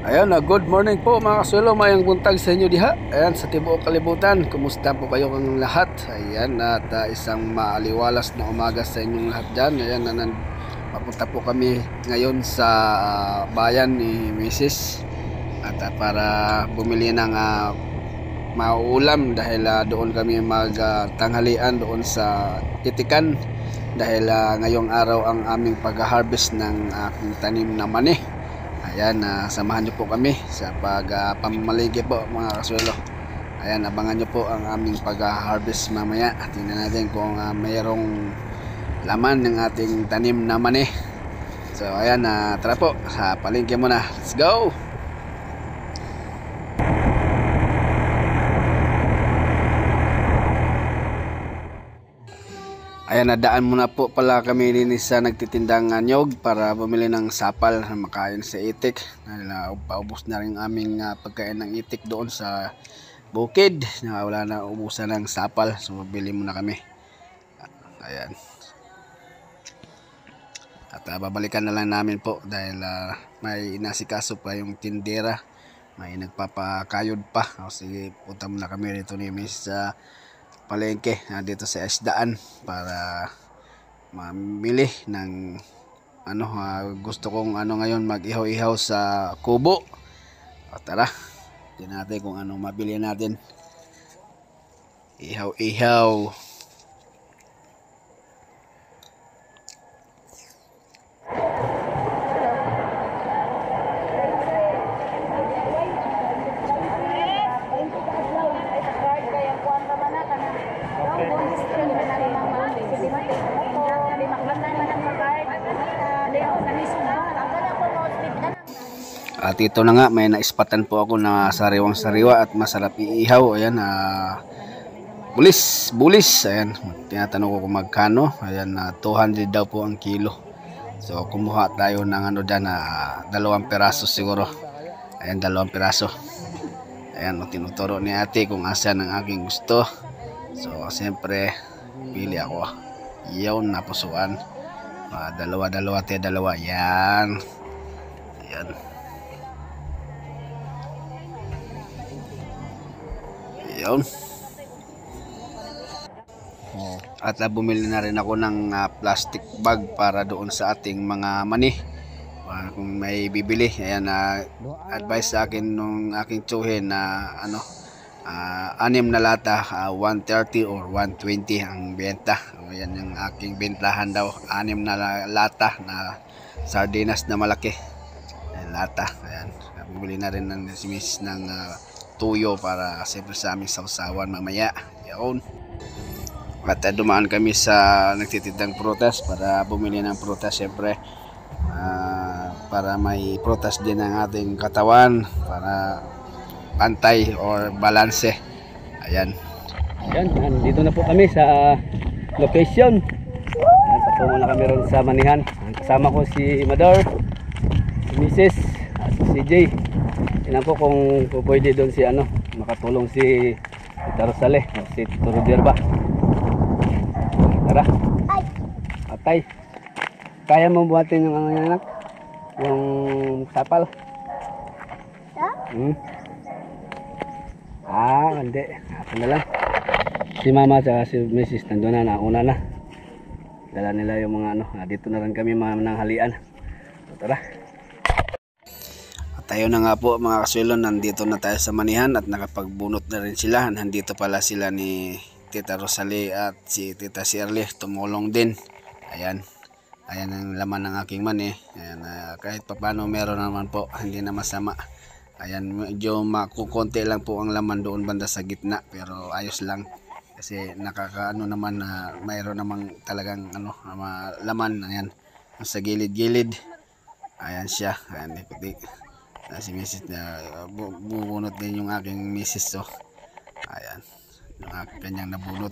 Ayun, good morning po mga kasuelo, mayang buntag sa inyo diha. Ayan, sa tibuok kalibutan, kumusta po kayo kang lahat? Ayan, at isang maaliwalas na umaga sa inyong lahat dyan. Ayan, papunta po kami ngayon sa bayan ni Mrs. At para bumili ng mauulam dahil doon kami magtanghalian doon sa Itikan. Dahil ngayong araw ang aming pag-harvest ng aking tanim na mani. Ayan, samahan nyo po kami sa pagpamalingki po mga kasuelo. Ayan, abangan nyo po ang aming pag-harvest mamaya. Tingnan natin kung mayroong laman ng ating tanim na mani. So ayan, tara po sa palengke muna. Let's go! Ayan, nadaan muna po pala kami din sa nagtitindang nyog para bumili ng sapal na makain sa itik. Paubos na rin aming pagkain ng itik doon sa bukid. Wala na ubusan ng sapal, so bili muna kami. Ayan. At babalikan na lang namin po dahil may inasikaso pa yung tindera. May nagpapakayod pa. O sige, punta muna kami rito ni Miss palengke dito sa Isdaan para mamili ng gusto kong ngayon mag-ihaw-ihaw sa kubo. O tara, tingnan natin kung ano mabili natin. Ihaw-ihaw. At ito na nga, may naispatan po ako na sariwang-sariwa at masarap iihaw. Ayan, bulis. Ayan, tinatanong ko kung magkano. Ayan, 200 daw po ang kilo. So, kumuha tayo ng dyan, 2 piraso siguro. Ayan, 2 piraso. Ayan, tinuturo ni ate kung asan ang aking gusto. So, siyempre, pili ako. Yun, napusuan. Dalawa. Yan. Ayan. Yun. At bumili na rin ako ng plastic bag para doon sa ating mga mani. Kung may bibili, ayan, advice sa akin nung aking tsuhin na 6 na lata, 130 or 120 ang benta. Ayan yung aking bentahan daw, 6 na lata na sardinas na malaki. Ayan, lata. Ayan, bumili na rin ng simis ng tuyo para siyempre sa aming sausawan mamaya. Yun. At dumaan kami sa nagtitindang prutas para bumili ng prutas siyempre. Para may prutas din ang ating katawan para pantay or balanse. Ayan. Ayan, dito na po kami sa location. Ayan, patungo na kami ron sa manihan. Kasama ko si Mador, si Mrs. at si CJ. Tingnan ko kung pwede doon si makatulong si Tita Rosale o si Tito Rudier ba. Tara. Atay. Kaya mo buhatin yung anak? Yung sapal? Hindi. Ako na lang. Si mama at si Mrs. nandun na, nauna na. Dala nila yung mga dito na rin kami mananghalian. Tara. Tayo na nga po mga kasuelo, nandito na tayo sa manihan at nakapagbunot na rin sila. Nandito pala sila ni Tita Rosalie at si Tita Shirley, tumulong din. Ayan ang laman ng aking mani. Ayan, kahit papano meron naman po, hindi na masama. Ayan, medyo makukonti lang po ang laman doon banda sa gitna, pero ayos lang kasi naman na mayroon namang talagang laman. Ayan, sa gilid-gilid. Ayan siya. Ayan, si Mrs. na bubunot din yung aking Mrs. So, ayan, yung aking kanyang nabunot.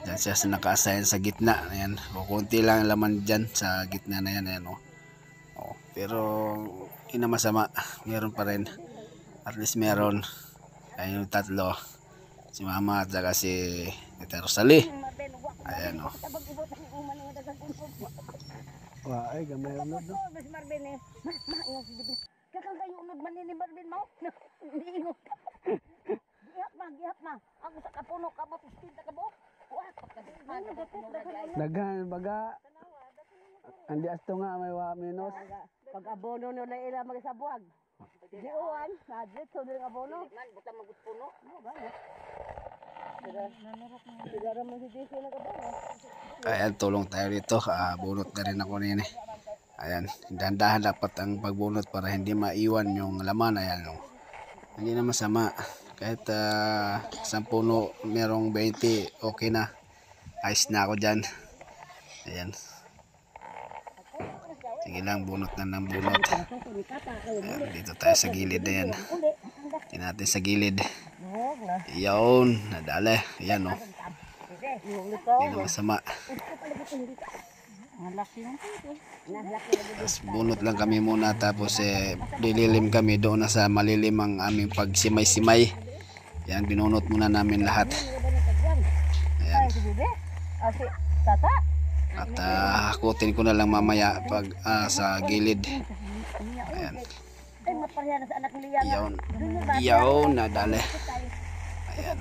Diyan siya naka-assign sa gitna. Ayan, kukunti lang laman dyan sa gitna na yan. Ayan, pero hindi na masama, meron pa rin, at least meron. Ayan yung tatlo, si mama at saka si Tita Rosalie. Ayan Ay, gamay unod no. man ni Marvin mo. Niingot ka. Gihap ma. Ako sa kapuno ka mo, pistinta ka mo. Kuha, pagkadaan. Daghan baga. Andi asto nga may wa minus. Pag abono no na ila magasabuag. Di uwan, nadit so ng abono. Man buta magpuno. Mo ba? Sigara man si JC nagabono. Ayan, tulong tayo dito. Bunot na rin ako nini. Ayan, dahan-dahan dapat ang pagbunot para hindi maiwan yung laman. Ayan, oh. Hindi na masama. Kahit isang puno, merong 20, okay na. Ayos na ako dyan. Ayan. Sige lang, bunot na ng bunot. Ayan, dito tayo sa gilid na yan. Tingnan natin sa gilid. Iyon, nadali. Ayan, oh. Hindi na masama. Tapos bunot lang kami muna, tapos dililim kami doon na sa malilim ang aming pagsimay-simay. Yan, binunot muna namin lahat. Ayan. At hakutin ko na lang mamaya pag sa gilid. Ayan. Iyon, nadali. Ayan.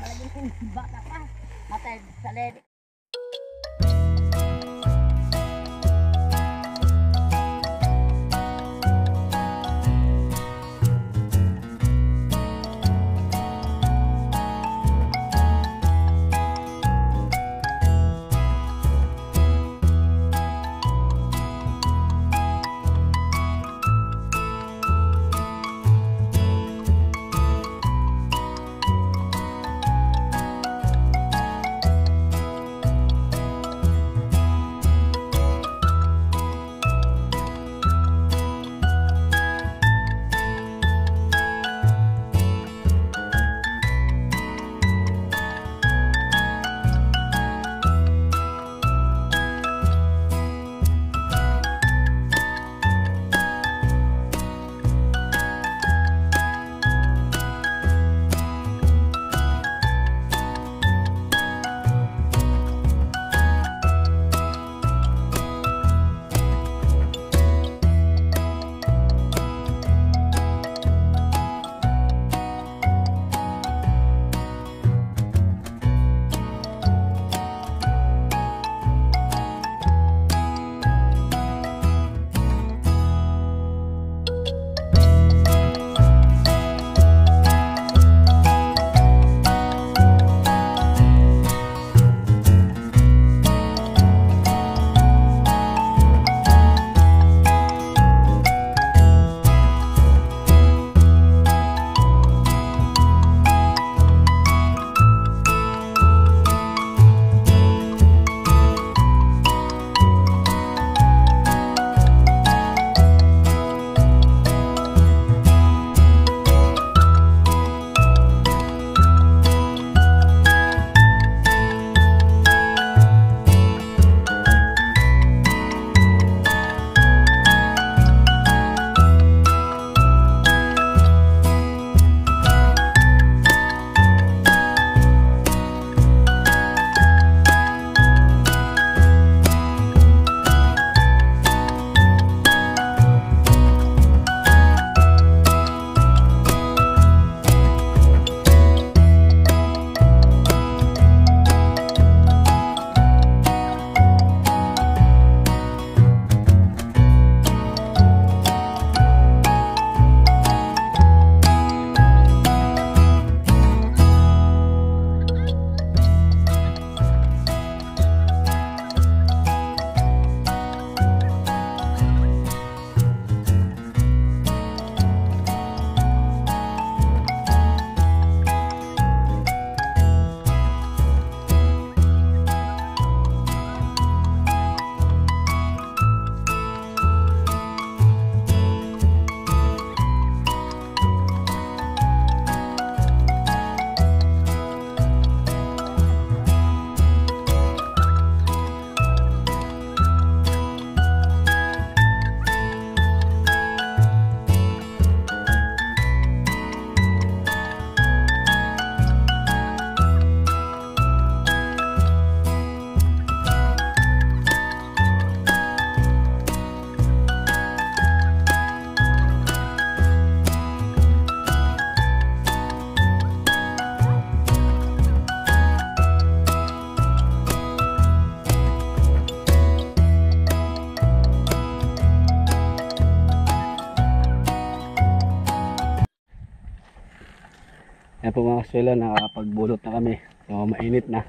Yan po mga kasuelo, nakapagbulot na kami. So mainit na.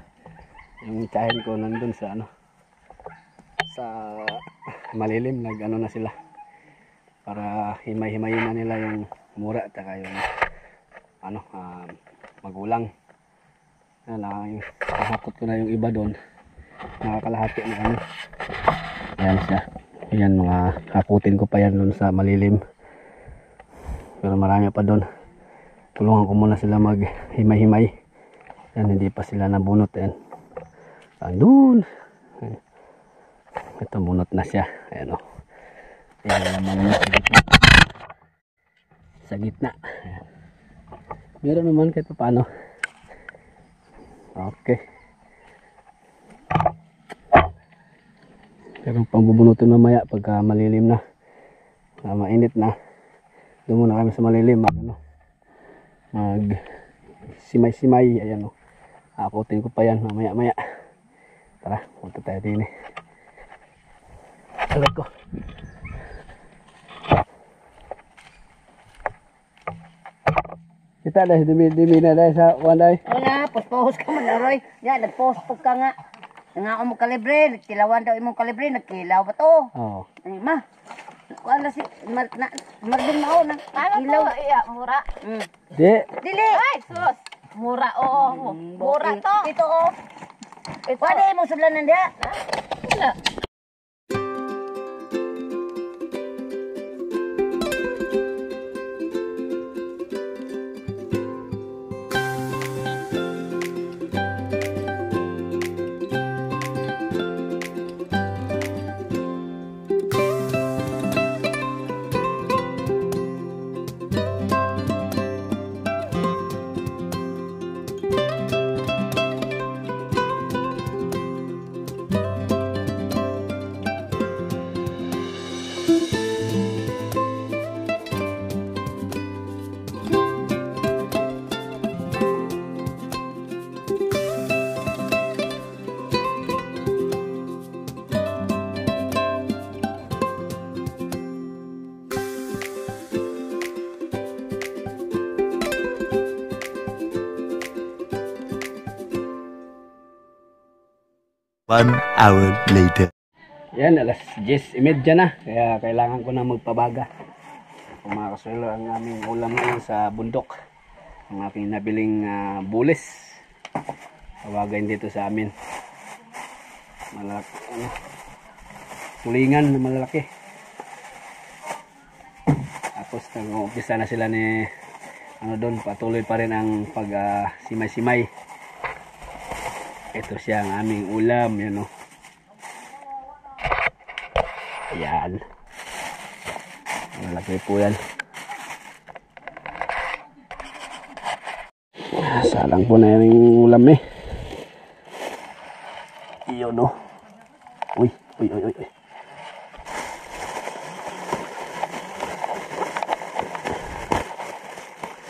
Yung tsahin ko nandun sa sa malilim, na sila. Para himay-himayin na nila yung mura at saka yung magulang. Nakahakot ko na yung iba doon. Nakakalahati na kami. Ayan siya. Ayan, mga hakutin ko pa yan doon sa malilim. Pero marami pa doon. Tulungan ko muna sila maghimay-himay. Yan, hindi pa sila nabunot. Ayan. Andun. Ito, bunot na siya. Ayan o. Ayan, naman na sa gitna. Sa gitna. Ayan. Meron naman kahit paano. Okay. Pero pang bubunutin mamaya pagka malilim na. Mainit na. Doon muna kami sa malilim. Mag simay-simay. Ayan o. Akutin ko pa yan mamaya-maya. Tara, punta tayo din eh. Alat ko. Kita dahil dumi na dahil sa wanday. Wala, post ka man, Aroy. Yan, nag-post ka nga. Nga mo kalibre, nagkilawan daw imong kalibre, nagkilaw ba to? Oo. Ay, ma. Kuan na si Marding mao nang kilaw. Iya, mura. Di. Dili. Ay, sus. Mura, oo. Mura to. Ito oh. Ito. Wala mo sudlanan dia. Wala. One hour later. Yan, alas 10:30 na. Kaya kailangan ko na magpabaga. Kung mga kasuelo, ang aming ulam ngayon sa bundok. Ang aking nabiling bulis. Tawagin dito sa amin. Malaki, tulingan na malalaki. Tapos nag-umpisa na sila ni doon, patuloy pa rin ang pag simay-simay. Ito siya ang aming ulam, yan o. Ayan. Malaki po yan. Salang po na yan yung ulam eh. Iyon o. Uy.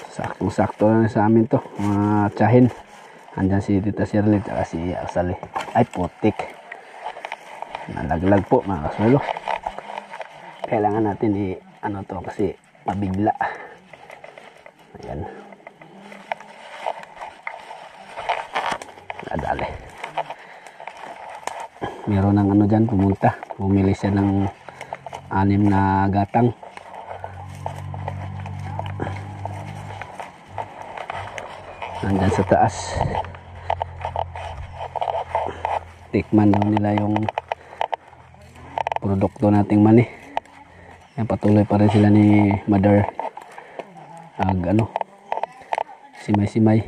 Saktong-sakto na sa amin to. Mga tsahin. Andyan si Tita Shirley at si Arsali. Ay, putik. Nalaglag po mga kasuelo. Kailangan natin to kasi mabigla. Ayan. Nadali. Meron ng dyan pumunta. Bumili siya ng 6 na gatang. Nandyan sa taas. Tikman daw nila yung produkto nating mani. Yan, patuloy pa rin sila ni Mother simay-simay.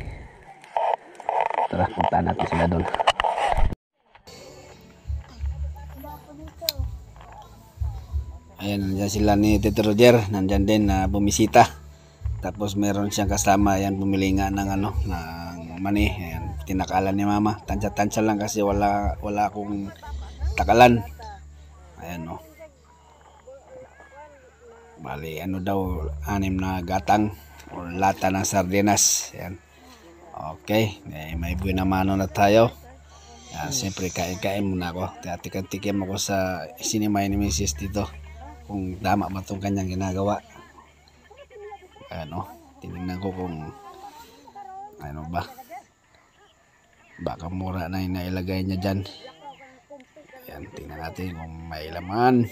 Tara, punta natin sila doon. Ayan, nandyan sila ni Tito Roger. Nandyan din na bumisita. Tapos meron siyang kasama, ayan, bumili nga ng ng mani. Ayan, tinakalan ni Mama. Tansya-tansya lang kasi wala akong takalan. Ayan o. Bali, daw, 6 na gatang o lata ng sardinas. Ayan. Okay, may buena mano na tayo. Ayan, siyempre kain-kain muna ako. Tikim ako sa sinimay ni Mrs. dito. Kung tama ba itong kanyang ginagawa. Tinignan ko kung Ano ba? Baka mura na yung nailagay niya dyan. Ayan, tingnan natin kung may laman.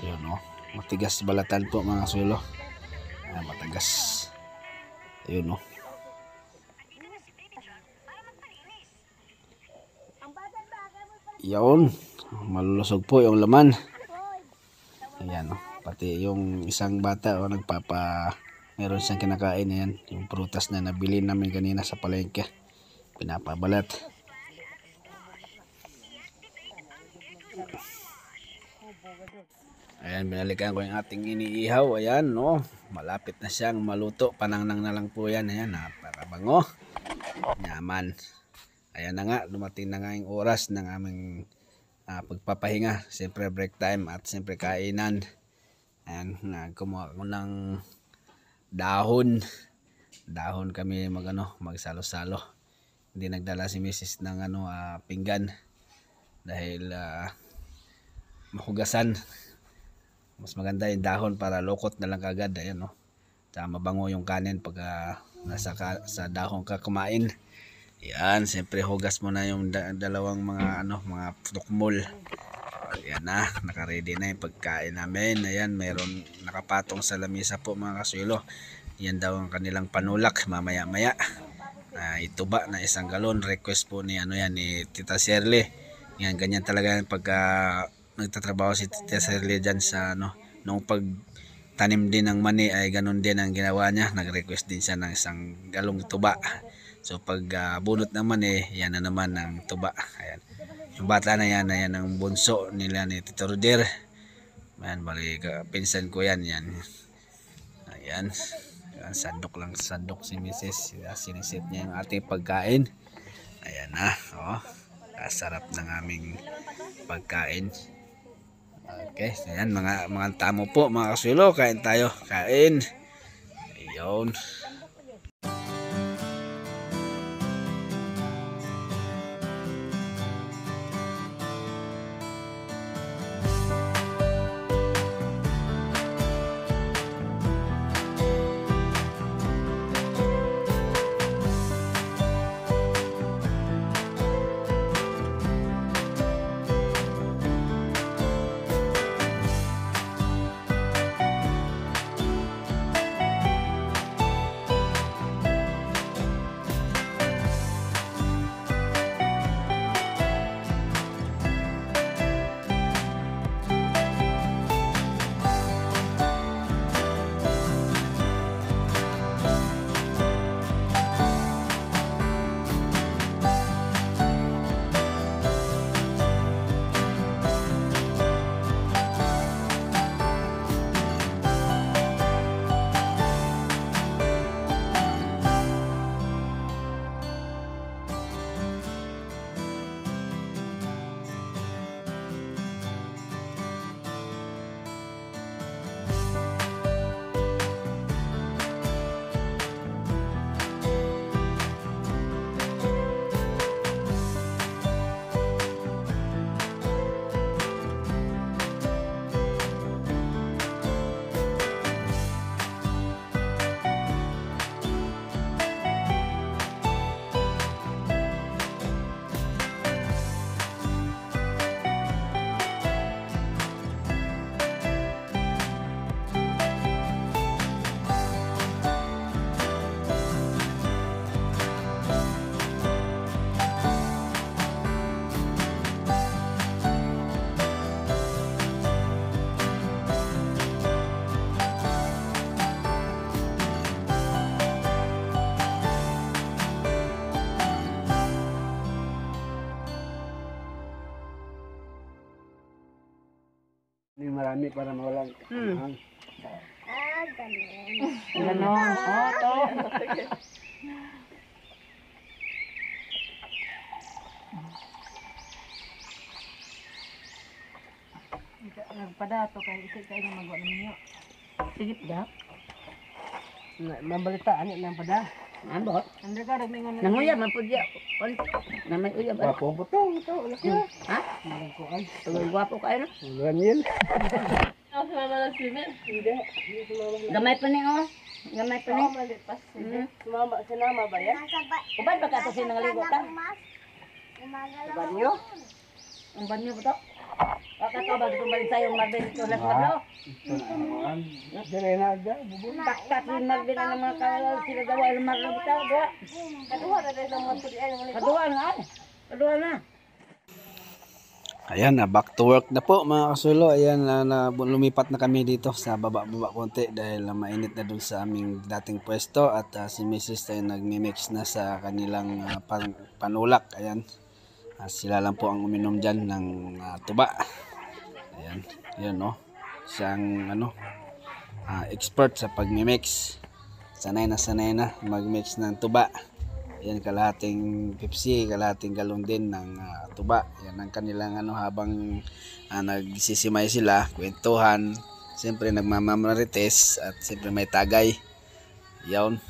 Ayun o. Matigas balatan po mga kasuelo. Ayan, matagas. Ayun o. Yun. Malulusog po yung laman. Ayan o. Pati yung isang bata o meron siyang kinakain. Ayan. Yung prutas na nabili namin kanina sa palengke. Pinapabalat. Ayan, binalikan ko yung ating iniihaw. Ayan, no. Malapit na siyang maluto. Panangnang na lang po yan. Ayan, napakabango. Nyaman. Ayan na nga, dumating na nga yung oras ng aming pagpapahinga. Siyempre break time at siyempre kainan. Ayan, kumuha ko ng dahon. Dahon kami magsalo-salo. Hindi nagdala si Mrs. ng pinggan. Dahil mahugasan. Mas maganda yung dahon para lokot na lang kagad. Ayan, no? Tsaka mabango yung kanin pag sa dahon ka kumain. Ayan, siyempre hugas mo na yung dalawang mga tukmol. Ayan na, nakaready na yung pagkain namin. Ayan, mayroon nakapatong sa lamisa po mga kasuelo. Yan daw ang kanilang panulak mamaya-maya. Ituba na 1 galon. Request po ni ni Tita Shirley. Yan, ganyan talaga pagka nagtatrabaho si Tita Shirley dyan sa nung pagtanim din ng mani ay ganun din ang ginawa niya. Nag-request din siya ng 1 galong tuba. So pag bunot ng mani, yan na naman ang tuba. Ayan. Yung bata na yan ang bunso nila ni Tito Roder. Ayan, bali pinsan ko yan. Ayan. Sandok si Mrs. Sinisit niya yung ating pagkain. Ayan na. Oh. Sarap ng aming pagkain. Okay, so yan mga tamo po mga kasuelo, kain tayo, kain. Ayun. Marami para mawalan. Ganun. Ganon. To. Nagpadato kay isip kayo na magawa ninyo. Sigit daw. Mabalitaan niya lang pada. Ambot. Andre ka mingon. Nanguya man pud ya. Na may uya ba? Wapo butong ito. Ha? Tuloy gwapo ka no? Ganyan. Ako sa mga swimming. Gamay pa ni oh. Gamay pa ni. Sinama ba yan? Uban ba ka to sinangaligo ta? Banyo? Ang banyo ba to? Baka to ba tumbalik sa'yo Marvin ito lang madlo? Dire na agad. Baktak ni Marvin ang mga kalal sila daw ay marlo bitaw dua. Kaduha na rin ang mga tulian. Kadua na ay. Kadua na. Ayan, back to work na po mga kasulo. Ayan, lumipat na kami dito sa baba-baba konti dahil mainit na dun sa aming dating pwesto at si Mrs. ay nagmi-mix na sa kanilang panulak. Ayan, sila lang po ang uminom dyan ng tuba. Ayan, yun no. Siyang expert sa pagmi-mix. Sanay na mag-mix ng tuba. Ayan, kalahating Pepsi, kalahating galon din ng tuba. Yan ang kanilang habang nagsisimay sila, kwentuhan, siyempre nagmamamarites at siyempre may tagay. Yan.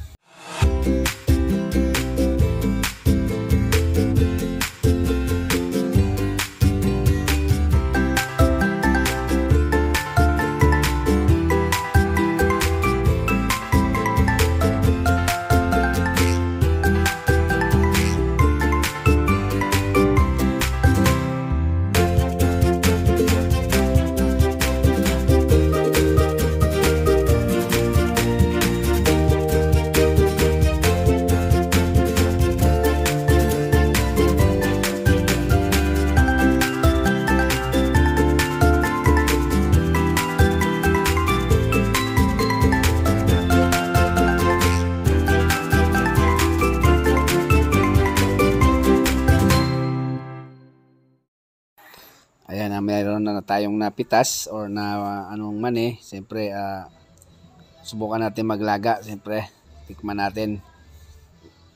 Ayan, mayroon na tayong napitas or na mani. Siyempre, subukan natin maglaga. Siyempre, tikman natin.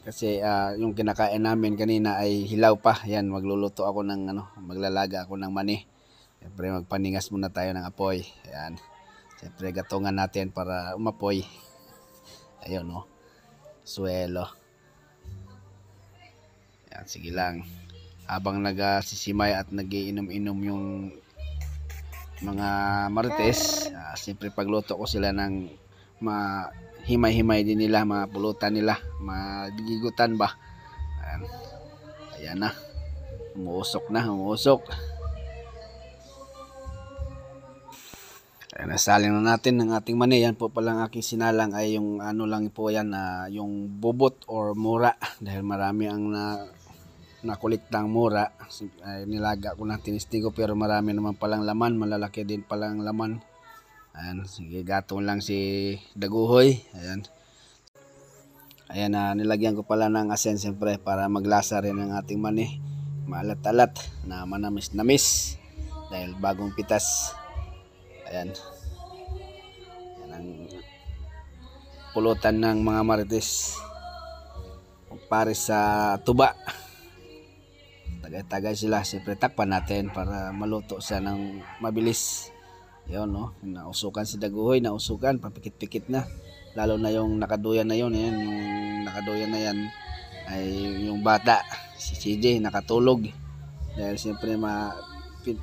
Kasi yung kinakain namin kanina ay hilaw pa. Ayan, magluluto ako ng maglalaga ako ng mani. Siyempre, magpaningas muna tayo ng apoy. Ayan. Siyempre, gatungan natin para umapoy. Ayun, no. Suelo. Ayan, sige lang. Habang nagsisimay at nagiinom-inom yung mga marites, siyempre pagluto ko sila ng himay-himay din nila, mga pulutan nila, magigutan ba. Ayan na, umuusok. Ayan, nasaling na natin ng ating mani. Yan po palang aking sinalang ay yung lang po yan, yung bubot or mura, dahil marami ang nakuliktang mura. Nilaga ko na, tinisting ko, pero marami naman palang laman, malalaki din palang laman. Ayan, sige, gatong lang si daguhoy. Ayan, nilagyan ko pala ng asin siyempre para maglasa rin ang ating mani, maalat-alat na manamis-namis dahil bagong pitas. Ayan, yan ang pulutan ng mga marites pare sa tuba. Tagay-tagay sila, siyempre takpan natin para maluto siya ng mabilis. Yun, no, nausukan si daguhoy, papikit-pikit na, lalo na yung nakaduyan na yun. Yung nakaduyan na yan ay yung bata, si CJ, nakatulog dahil siyempre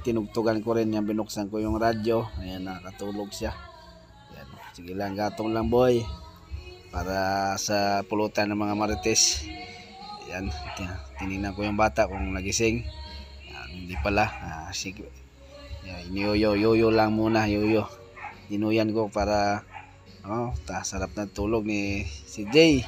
tinugtugan ko rin yan, binuksan ko yung radyo. Ayan, nakatulog siya. Ayan, sige lang, gatong lang boy para sa pulutan ng mga marites. Ayan, tinignan ko yung bata kung nagising. Hindi pala. Sige. Yoyo lang muna, yoyo. Dinuyan ko para sarap na tulog ni si Jay.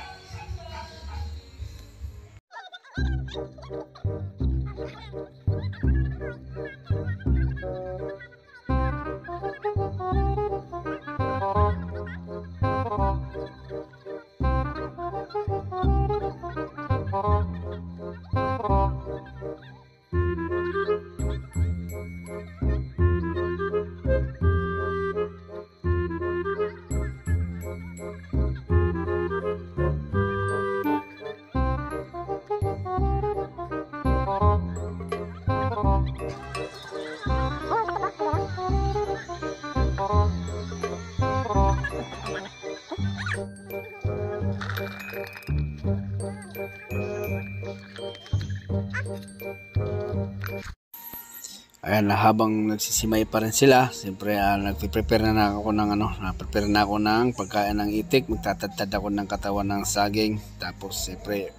Ayan, habang nagsisimay pa rin sila, siyempre nagpe-prepare na ako ng prepare na ako ng pagkain ng itik. Magtatadtad ako ng katawan ng saging. Tapos siyempre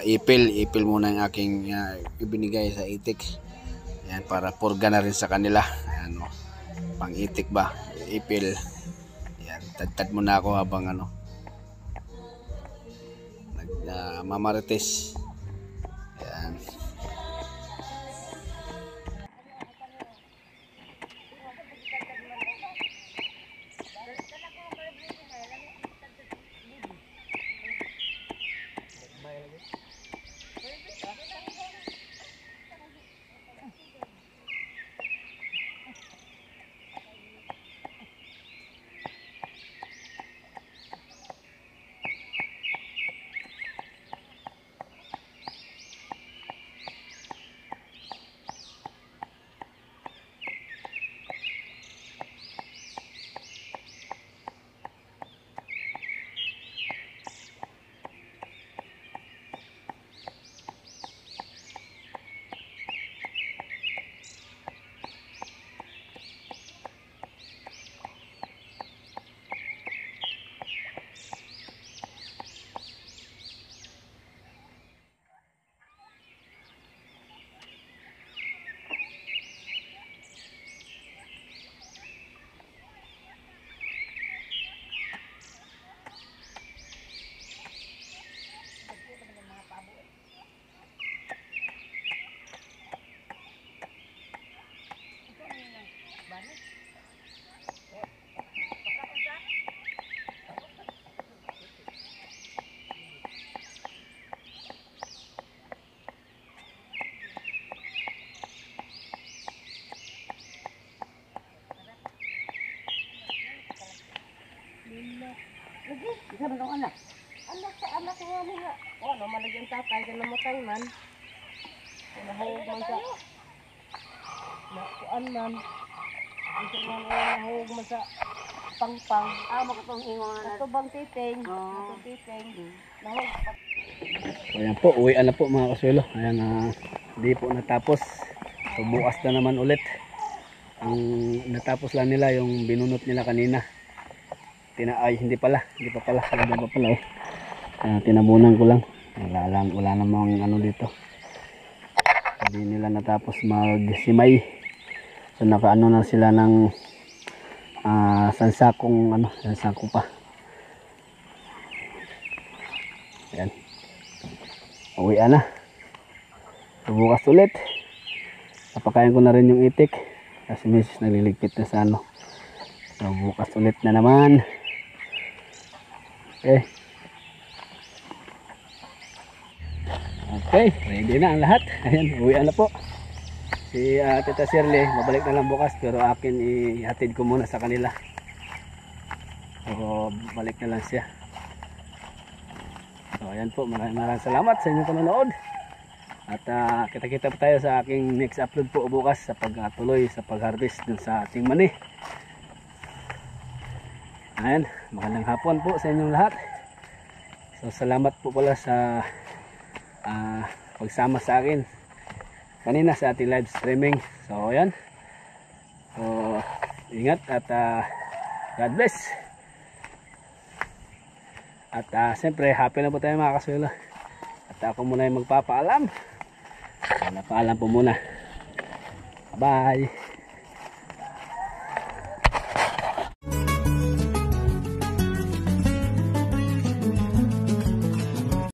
ipil muna yung aking ibinigay sa itik. Ayan, para purga na rin sa kanila. Ayan, pang itik ba, ipil. Ayan, tadtad muna ako habang mamarites. Ayan. Lagi, isa man ang anak. Anak sa anak nga niya. O, ano, malagyan tatay ka namatay man. Nahawag man sa... Nakuan man. Ito man nahawag man sa pangpang. Makatong ingon nga na. Ito bang titing? Oo. Ito titing. Nahawag pa. So ayan po, uwian na po mga kasuelo. Ayan, hindi po natapos. So bukas na naman ulit. Ang natapos lang nila yung binunot nila kanina. Hindi pa pala. Hindi pa pala. Tinabunan ko lang. Wala namang dito. Hindi nila natapos magsimay. So nakaano na sila ng sansakong pa. Ayan. Uwian na. So bukas ulit. Napakain ko na rin yung itik. Kasi misis nagliligpit na sa So bukas ulit na naman. Okay, ready na ang lahat. Ayan, uwian na po. Si Tita Shirley, babalik na lang bukas, pero akin ihatid ko muna sa kanila. So balik na lang siya. So ayan po, maraming salamat sa inyong panonood. At kita-kita po tayo sa aking next upload po bukas sa pagtuloy sa pag-harvest dun sa ating mani. Ayan, magandang hapon po sa inyong lahat. So salamat po pala sa pagsama sa akin kanina sa ating live streaming. So ayan, so ingat at God bless. At siyempre happy na po tayo mga kasuelo. At ako muna yung magpapaalam. Paalam po muna. Bye.